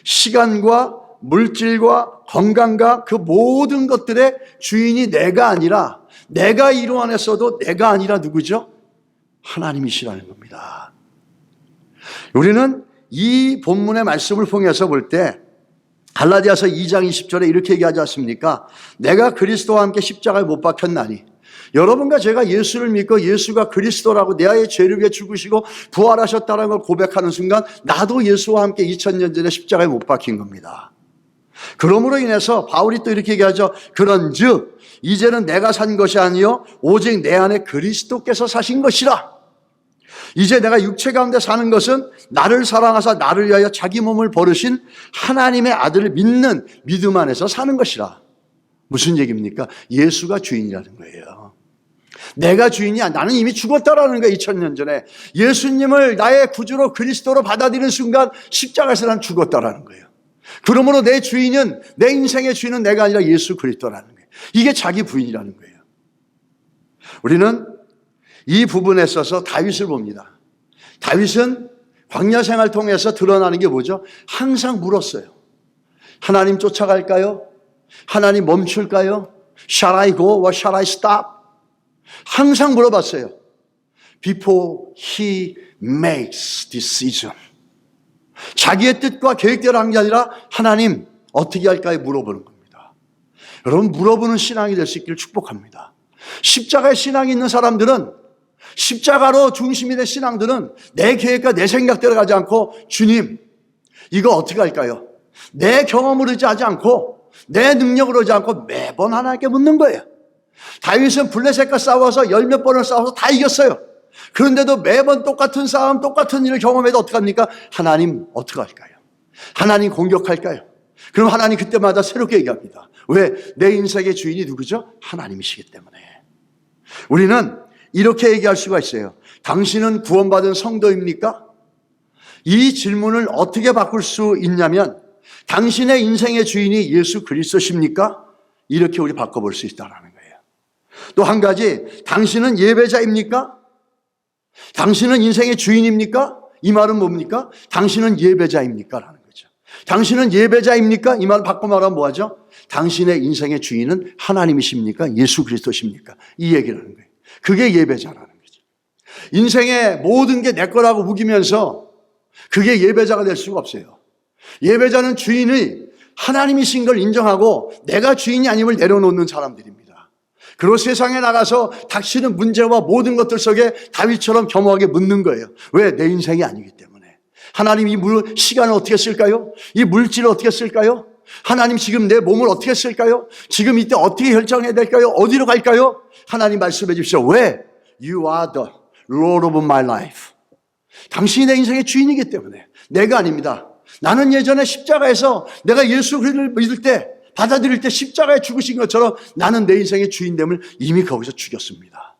시간과 물질과 건강과 그 모든 것들의 주인이 내가 아니라 내가 이루어냈어도 내가 아니라 누구죠? 하나님이시라는 겁니다. 우리는 이 본문의 말씀을 통해서 볼 때 갈라디아서 2장 20절에 이렇게 얘기하지 않습니까? 내가 그리스도와 함께 십자가에 못 박혔나니 여러분과 제가 예수를 믿고 예수가 그리스도라고 내 아의 죄를 위해 죽으시고 부활하셨다는 걸 고백하는 순간 나도 예수와 함께 2000년 전에 십자가에 못 박힌 겁니다. 그러므로 인해서 바울이 또 이렇게 얘기하죠. 그런즉 이제는 내가 산 것이 아니요 오직 내 안에 그리스도께서 사신 것이라. 이제 내가 육체 가운데 사는 것은 나를 사랑하사 나를 위하여 자기 몸을 버리신 하나님의 아들을 믿는 믿음 안에서 사는 것이라. 무슨 얘기입니까? 예수가 주인이라는 거예요. 내가 주인이야. 나는 이미 죽었다라는 거예요. 2000년 전에 예수님을 나의 구주로 그리스도로 받아들이는 순간 십자가에서 난 죽었다라는 거예요. 그러므로 내 주인은, 내 인생의 주인은 내가 아니라 예수 그리스도라는 거예요. 이게 자기 부인이라는 거예요. 우리는 이 부분에 있어서 다윗을 봅니다. 다윗은 광야 생활 통해서 드러나는 게 뭐죠? 항상 물었어요. 하나님 쫓아갈까요? 하나님 멈출까요? Shall I go or shall I stop? 항상 물어봤어요. Before he makes decision. 자기의 뜻과 계획대로 한 게 아니라 하나님 어떻게 할까요? 물어보는 겁니다. 여러분 물어보는 신앙이 될 수 있기를 축복합니다. 십자가에 신앙이 있는 사람들은 십자가로 중심이 된 신앙들은 내 계획과 내 생각대로 가지 않고 주님 이거 어떻게 할까요? 내 경험으로 의지하지 않고 내 능력으로 하지 않고 매번 하나님께 묻는 거예요. 다윗은 블레셋과 싸워서 10몇 번을 싸워서 다 이겼어요. 그런데도 매번 똑같은 싸움, 똑같은 일을 경험해도 어떡합니까? 하나님 어떻게 할까요? 하나님 공격할까요? 그럼 하나님 그때마다 새롭게 얘기합니다. 왜? 내 인생의 주인이 누구죠? 하나님이시기 때문에. 우리는 이렇게 얘기할 수가 있어요. 당신은 구원받은 성도입니까? 이 질문을 어떻게 바꿀 수 있냐면 당신의 인생의 주인이 예수 그리스도십니까? 이렇게 우리 바꿔볼 수 있다는 거예요. 또 한 가지, 당신은 예배자입니까? 당신은 인생의 주인입니까? 이 말은 뭡니까? 당신은 예배자입니까? 라는 거죠. 당신은 예배자입니까? 이 말을 바꿔 말하면 뭐하죠? 당신의 인생의 주인은 하나님이십니까? 예수 그리스도십니까? 이 얘기를 하는 거예요. 그게 예배자라는 거죠. 인생의 모든 게 내 거라고 우기면서 그게 예배자가 될 수가 없어요. 예배자는 주인의 하나님이신 걸 인정하고 내가 주인이 아님을 내려놓는 사람들입니다. 그리고 세상에 나가서 닥치는 문제와 모든 것들 속에 다윗처럼 겸허하게 묻는 거예요. 왜? 내 인생이 아니기 때문에. 하나님 이 시간을 어떻게 쓸까요? 이 물질을 어떻게 쓸까요? 하나님 지금 내 몸을 어떻게 쓸까요? 지금 이때 어떻게 결정해야 될까요? 어디로 갈까요? 하나님 말씀해 주십시오. 왜? You are the Lord of my life. 당신이 내 인생의 주인이기 때문에. 내가 아닙니다. 나는 예전에 십자가에서 내가 예수 그리스도를 믿을 때 받아들일 때 십자가에 죽으신 것처럼 나는 내 인생의 주인됨을 이미 거기서 죽였습니다.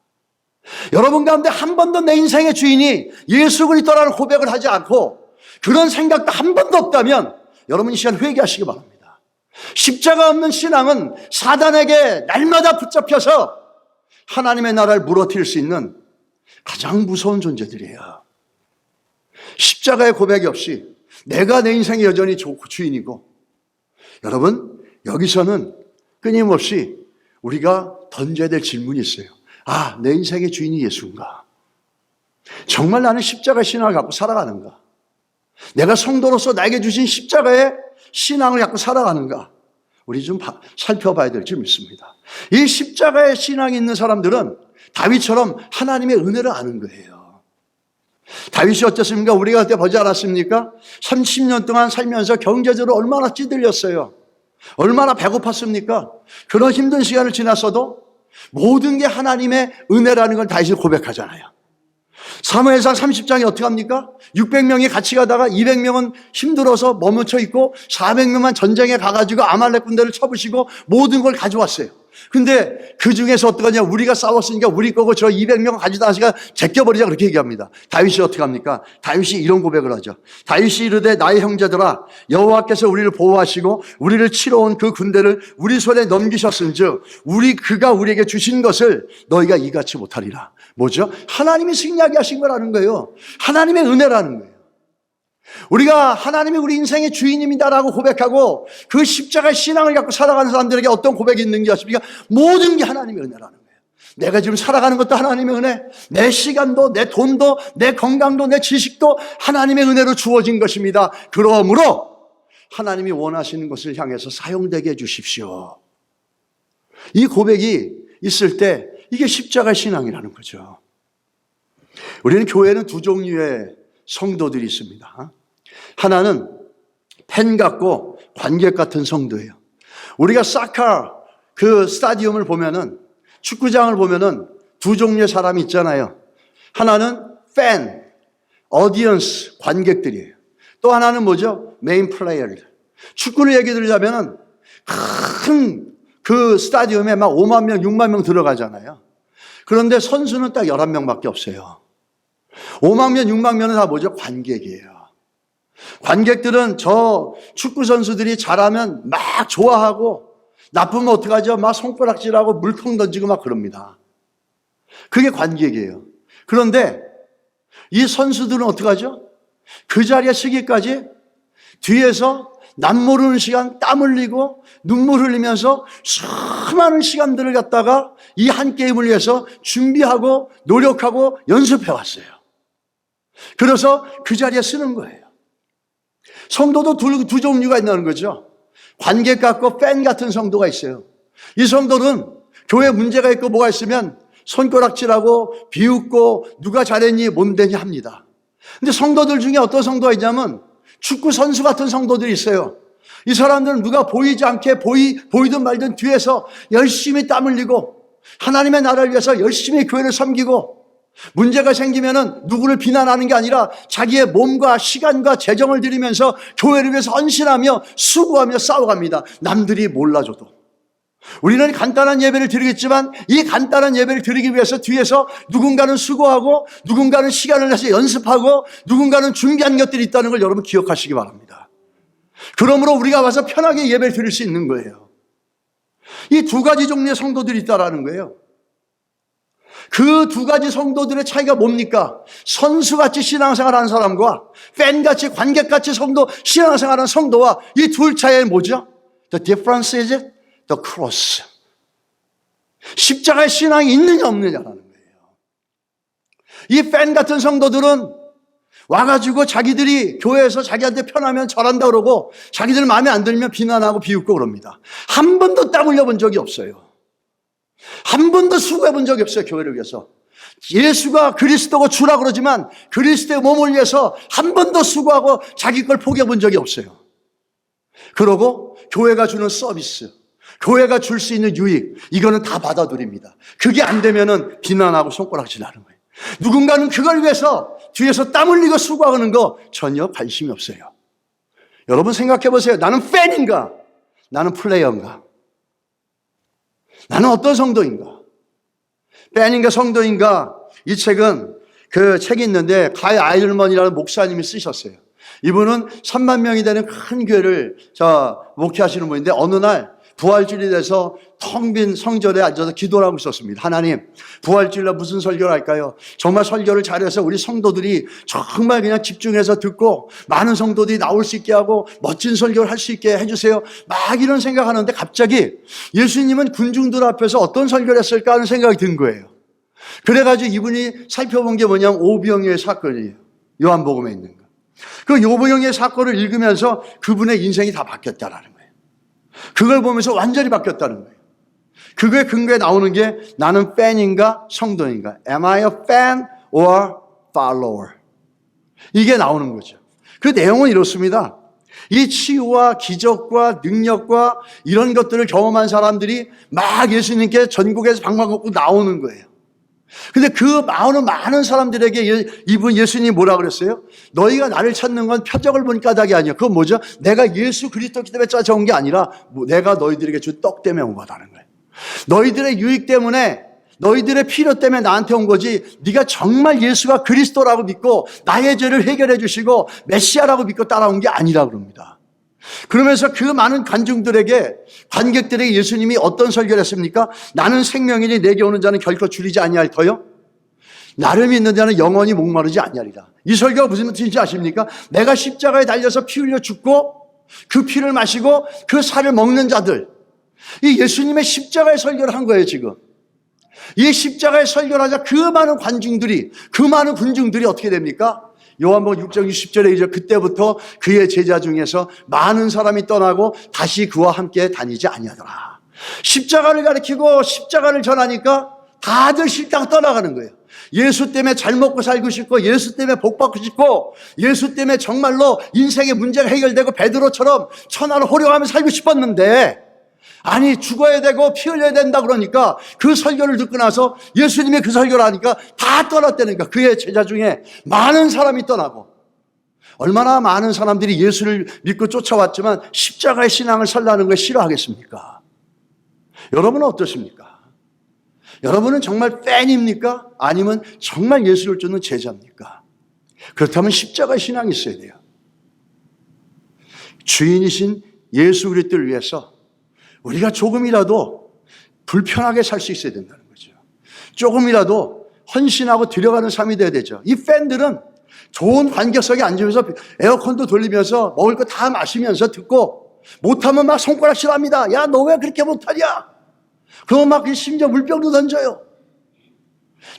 여러분 가운데 한 번도 내 인생의 주인이 예수 그리스도라는 고백을 하지 않고 그런 생각도 한 번도 없다면 여러분 이 시간 회개하시기 바랍니다. 십자가 없는 신앙은 사단에게 날마다 붙잡혀서 하나님의 나라를 무너뜨릴 수 있는 가장 무서운 존재들이에요. 십자가의 고백이 없이 내가 내 인생의 여전히 주인이고, 여러분 여기서는 끊임없이 우리가 던져야 될 질문이 있어요. 아, 내 인생의 주인이 예수인가? 정말 나는 십자가 신앙을 갖고 살아가는가? 내가 성도로서 나에게 주신 십자가의 신앙을 갖고 살아가는가? 우리 좀 살펴봐야 될 줄 믿습니다. 이 십자가의 신앙이 있는 사람들은 다윗처럼 하나님의 은혜를 아는 거예요. 다윗이 어떻습니까? 우리가 그때 보지 않았습니까? 30년 동안 살면서 경제적으로 얼마나 찌들렸어요. 얼마나 배고팠습니까? 그런 힘든 시간을 지났어도 모든 게 하나님의 은혜라는 걸 다윗이 고백하잖아요. 사무엘상 30장이 어떻게 합니까? 600명이 같이 가다가 200명은 힘들어서 머무쳐 있고 400명만 전쟁에 가가지고 아말렉 군대를 쳐부시고 모든 걸 가져왔어요. 근데 그 중에서 어떡하냐? 우리가 싸웠으니까 우리 거고 저 200명 가지고 나니까 제껴버리자, 그렇게 얘기합니다. 다윗이 어떻게 합니까? 다윗이 이런 고백을 하죠. 다윗이 이르되 나의 형제들아, 여호와께서 우리를 보호하시고 우리를 치러 온 그 군대를 우리 손에 넘기셨은즉 그가 우리에게 주신 것을 너희가 이같이 못하리라. 뭐죠? 하나님이 승리하게 하신 거라는 거예요. 하나님의 은혜라는 거예요. 우리가 하나님이 우리 인생의 주인입니다라고 고백하고 그 십자가의 신앙을 갖고 살아가는 사람들에게 어떤 고백이 있는 게 없습니까? 모든 게 하나님의 은혜라는 거예요. 내가 지금 살아가는 것도 하나님의 은혜, 내 시간도, 내 돈도, 내 건강도, 내 지식도 하나님의 은혜로 주어진 것입니다. 그러므로 하나님이 원하시는 것을 향해서 사용되게 해주십시오. 이 고백이 있을 때 이게 십자가의 신앙이라는 거죠. 우리는 교회는 두 종류의 성도들이 있습니다. 하나는 팬 같고 관객 같은 성도예요. 우리가 사카 그 스타디움을 보면은, 축구장을 보면은 두 종류의 사람이 있잖아요. 하나는 팬, 어디언스, 관객들이에요. 또 하나는 뭐죠? 메인 플레이어들. 축구를 얘기 드리자면은 큰 그 스타디움에 막 5만 명, 6만 명 들어가잖아요. 그런데 선수는 딱 11명밖에 없어요. 5만 명, 6만 명은 다 뭐죠? 관객이에요. 관객들은 저 축구 선수들이 잘하면 막 좋아하고, 나쁘면 어떡하죠? 막 손가락질하고 물통 던지고 막 그럽니다. 그게 관객이에요. 그런데 이 선수들은 어떡하죠? 그 자리에 서기까지 뒤에서 남 모르는 시간 땀 흘리고 눈물 흘리면서 수많은 시간들을 갖다가 이 한 게임을 위해서 준비하고 노력하고 연습해 왔어요. 그래서 그 자리에 쓰는 거예요. 성도도 두 종류가 있다는 거죠. 관객 같고 팬 같은 성도가 있어요. 이 성도는 교회에 문제가 있고 뭐가 있으면 손가락질하고 비웃고 누가 잘했니 뭔데니 합니다. 근데 성도들 중에 어떤 성도가 있냐면 축구 선수 같은 성도들이 있어요. 이 사람들은 누가 보이지 않게 보이든 말든 뒤에서 열심히 땀 흘리고 하나님의 나라를 위해서 열심히 교회를 섬기고, 문제가 생기면은 누구를 비난하는 게 아니라 자기의 몸과 시간과 재정을 들이면서 교회를 위해서 헌신하며 수고하며 싸워갑니다. 남들이 몰라줘도. 우리는 간단한 예배를 드리겠지만 이 간단한 예배를 드리기 위해서 뒤에서 누군가는 수고하고 누군가는 시간을 내서 연습하고 누군가는 준비한 것들이 있다는 걸 여러분 기억하시기 바랍니다. 그러므로 우리가 와서 편하게 예배를 드릴 수 있는 거예요. 이 두 가지 종류의 성도들이 있다라는 거예요. 그 두 가지 성도들의 차이가 뭡니까? 선수같이 신앙생활하는 사람과 팬같이 관객같이 신앙생활하는 성도와 이 둘 차이는 뭐죠? The difference is the cross. 십자가의 신앙이 있느냐 없느냐라는 거예요. 이 팬 같은 성도들은 와가지고 자기들이 교회에서 자기한테 편하면 절한다 그러고 자기들 마음에 안 들면 비난하고 비웃고 그럽니다. 한 번도 땀 흘려본 적이 없어요. 한 번도 수고해 본 적이 없어요. 교회를 위해서. 예수가 그리스도고 주라 그러지만 그리스도의 몸을 위해서 한 번도 수고하고 자기 걸 포기해 본 적이 없어요. 그러고 교회가 주는 서비스, 교회가 줄 수 있는 유익, 이거는 다 받아들입니다. 그게 안 되면은 비난하고 손가락질하는 거예요. 누군가는 그걸 위해서 뒤에서 땀 흘리고 수고하는 거 전혀 관심이 없어요. 여러분 생각해 보세요. 나는 팬인가? 나는 플레이어인가? 나는 어떤 성도인가? 팬인가 성도인가? 이 책은 그 책이 있는데 가이 아이들먼이라는 목사님이 쓰셨어요. 이분은 3만 명이 되는 큰 교회를 목회하시는 분인데 어느 날 부활주일이 돼서 텅 빈 성전에 앉아서 기도를 하고 있었습니다. 하나님, 부활주일날 무슨 설교를 할까요? 정말 설교를 잘해서 우리 성도들이 정말 그냥 집중해서 듣고 많은 성도들이 나올 수 있게 하고 멋진 설교를 할 수 있게 해주세요. 막 이런 생각하는데 갑자기 예수님은 군중들 앞에서 어떤 설교를 했을까 하는 생각이 든 거예요. 그래가지고 이분이 살펴본 게 뭐냐면 오병이어의 사건이에요. 요한복음에 있는 거. 그 오병이어의 사건을 읽으면서 그분의 인생이 다 바뀌었다라는 거예요. 그걸 보면서 완전히 바뀌었다는 거예요. 그거의 근거에 나오는 게 나는 팬인가 성도인가? Am I a fan or follower? 이게 나오는 거죠. 그 내용은 이렇습니다. 이 치유와 기적과 능력과 이런 것들을 경험한 사람들이 막 예수님께 전국에서 방방곡곡 나오는 거예요. 근데 그 많은 사람들에게 이분 예수님이 뭐라 그랬어요? 너희가 나를 찾는 건 표적을 본 까닭이 아니야. 그건 뭐죠? 내가 예수 그리스도 때문에 찾아온 게 아니라 내가 너희들에게 준 떡 때문에 온 거다는 거예요. 너희들의 유익 때문에, 너희들의 필요 때문에 나한테 온 거지, 네가 정말 예수가 그리스도라고 믿고 나의 죄를 해결해 주시고 메시아라고 믿고 따라온 게 아니라 그럽니다. 그러면서 그 많은 관객들에게 예수님이 어떤 설교를 했습니까? 나는 생명이니 내게 오는 자는 결코 줄이지 아니할 터요. 나를 믿는 자는 영원히 목마르지 아니하리라. 이 설교가 무슨 뜻인지 아십니까? 내가 십자가에 달려서 피 흘려 죽고 그 피를 마시고 그 살을 먹는 자들, 이 예수님의 십자가의 설교를 한 거예요 지금. 이 십자가의 설교를 하자 그 많은 군중들이 어떻게 됩니까? 요한복음 6장 60절에 이제 그때부터 그의 제자 중에서 많은 사람이 떠나고 다시 그와 함께 다니지 아니하더라. 십자가를 가리키고 십자가를 전하니까 다들 싫다고 떠나가는 거예요. 예수 때문에 잘 먹고 살고 싶고, 예수 때문에 복 받고 싶고, 예수 때문에 정말로 인생의 문제가 해결되고 베드로처럼 천하를 호령하며 살고 싶었는데, 아니 죽어야 되고 피 흘려야 된다 그러니까 그 설교를 듣고 나서 예수님의 그 설교를 하니까 다 떠났다니까. 그의 제자 중에 많은 사람이 떠나고, 얼마나 많은 사람들이 예수를 믿고 쫓아왔지만 십자가의 신앙을 설라는 걸 싫어하겠습니까? 여러분은 어떠십니까? 여러분은 정말 팬입니까? 아니면 정말 예수를 쫓는 제자입니까? 그렇다면 십자가의 신앙이 있어야 돼요. 주인이신 예수 그리스도를 위해서 우리가 조금이라도 불편하게 살 수 있어야 된다는 거죠. 조금이라도 헌신하고 들여가는 삶이 돼야 되죠. 이 팬들은 좋은 관객석에 앉으면서 에어컨도 돌리면서 먹을 거 다 마시면서 듣고, 못하면 막 손가락질합니다. 야, 너 왜 그렇게 못하냐? 그러면 막 심지어 물병도 던져요.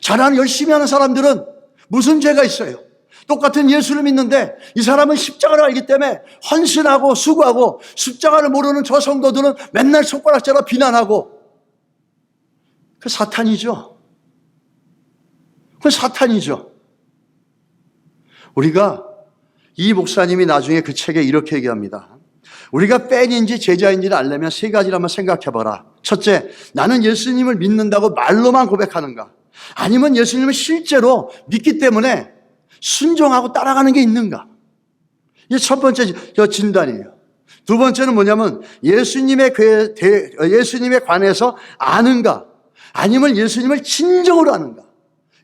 잘하는 열심히 하는 사람들은 무슨 죄가 있어요? 똑같은 예수를 믿는데 이 사람은 십자가를 알기 때문에 헌신하고 수고하고, 십자가를 모르는 저 성도들은 맨날 손가락질하고 비난하고. 그 사탄이죠. 그 사탄이죠. 우리가, 이 목사님이 나중에 그 책에 이렇게 얘기합니다. 우리가 팬인지 제자인지를 알려면 세 가지를 한번 생각해봐라. 첫째, 나는 예수님을 믿는다고 말로만 고백하는가? 아니면 예수님을 실제로 믿기 때문에 순종하고 따라가는 게 있는가? 이게 첫 번째 진단이에요. 두 번째는 뭐냐면 예수님에 관해서 아는가? 아니면 예수님을 진정으로 아는가?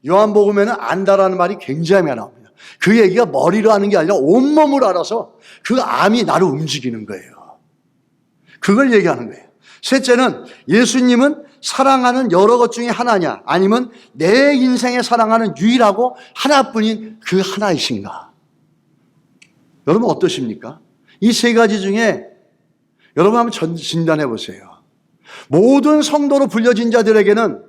요한복음에는 안다라는 말이 굉장히 많이 나옵니다. 그 얘기가 머리로 하는 게 아니라 온몸으로 알아서 그 암이 나를 움직이는 거예요. 그걸 얘기하는 거예요. 셋째는 예수님은 사랑하는 여러 것 중에 하나냐, 아니면 내 인생에 사랑하는 유일하고 하나뿐인 그 하나이신가? 여러분 어떠십니까? 이 세 가지 중에 여러분 한번 진단해 보세요. 모든 성도로 불려진 자들에게는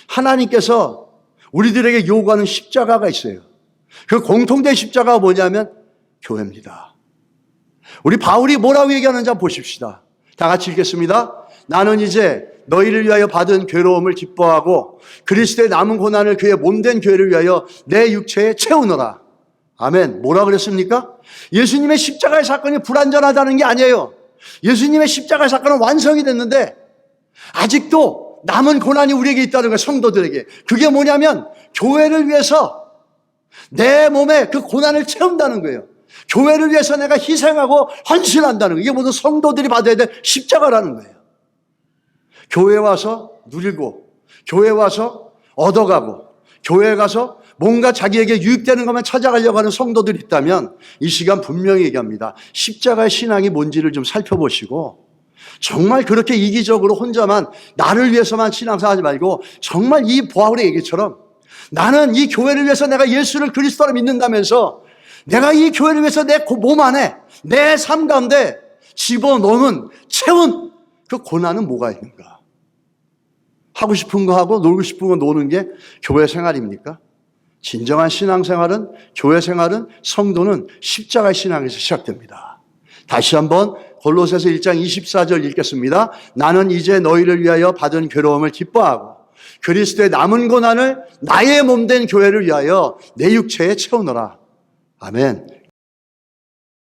하나님께서 우리들에게 요구하는 십자가가 있어요. 그 공통된 십자가가 뭐냐면 교회입니다. 우리 바울이 뭐라고 얘기하는지 한번 보십시다. 다 같이 읽겠습니다. 나는 이제 너희를 위하여 받은 괴로움을 기뻐하고 그리스도의 남은 고난을 그의 몸된 교회를 위하여 내 육체에 채우노라. 아멘. 뭐라 그랬습니까? 예수님의 십자가의 사건이 불완전하다는 게 아니에요. 예수님의 십자가의 사건은 완성이 됐는데 아직도 남은 고난이 우리에게 있다는 거예요. 성도들에게. 그게 뭐냐면 교회를 위해서 내 몸에 그 고난을 채운다는 거예요. 교회를 위해서 내가 희생하고 헌신한다는 거예요. 이게 모든 성도들이 받아야 될 십자가라는 거예요. 교회 와서 누리고, 교회 와서 얻어가고, 교회에 가서 뭔가 자기에게 유익되는 것만 찾아가려고 하는 성도들이 있다면 이 시간 분명히 얘기합니다. 십자가의 신앙이 뭔지를 좀 살펴보시고 정말 그렇게 이기적으로 혼자만 나를 위해서만 신앙생활하지 말고 정말 이 바울의 얘기처럼 나는 이 교회를 위해서 내가 예수를 그리스도로 믿는다면서 내가 이 교회를 위해서 내 몸 안에 내 삶 가운데 집어넣은 채운 그 고난은 뭐가 있는가? 하고 싶은 거 하고 놀고 싶은 거 노는 게 교회 생활입니까? 진정한 신앙생활은, 교회 생활은, 성도는 십자가의 신앙에서 시작됩니다. 다시 한번 골로새서 1장 24절 읽겠습니다. 나는 이제 너희를 위하여 받은 괴로움을 기뻐하고 그리스도의 남은 고난을 나의 몸된 교회를 위하여 내 육체에 채우노라. 아멘.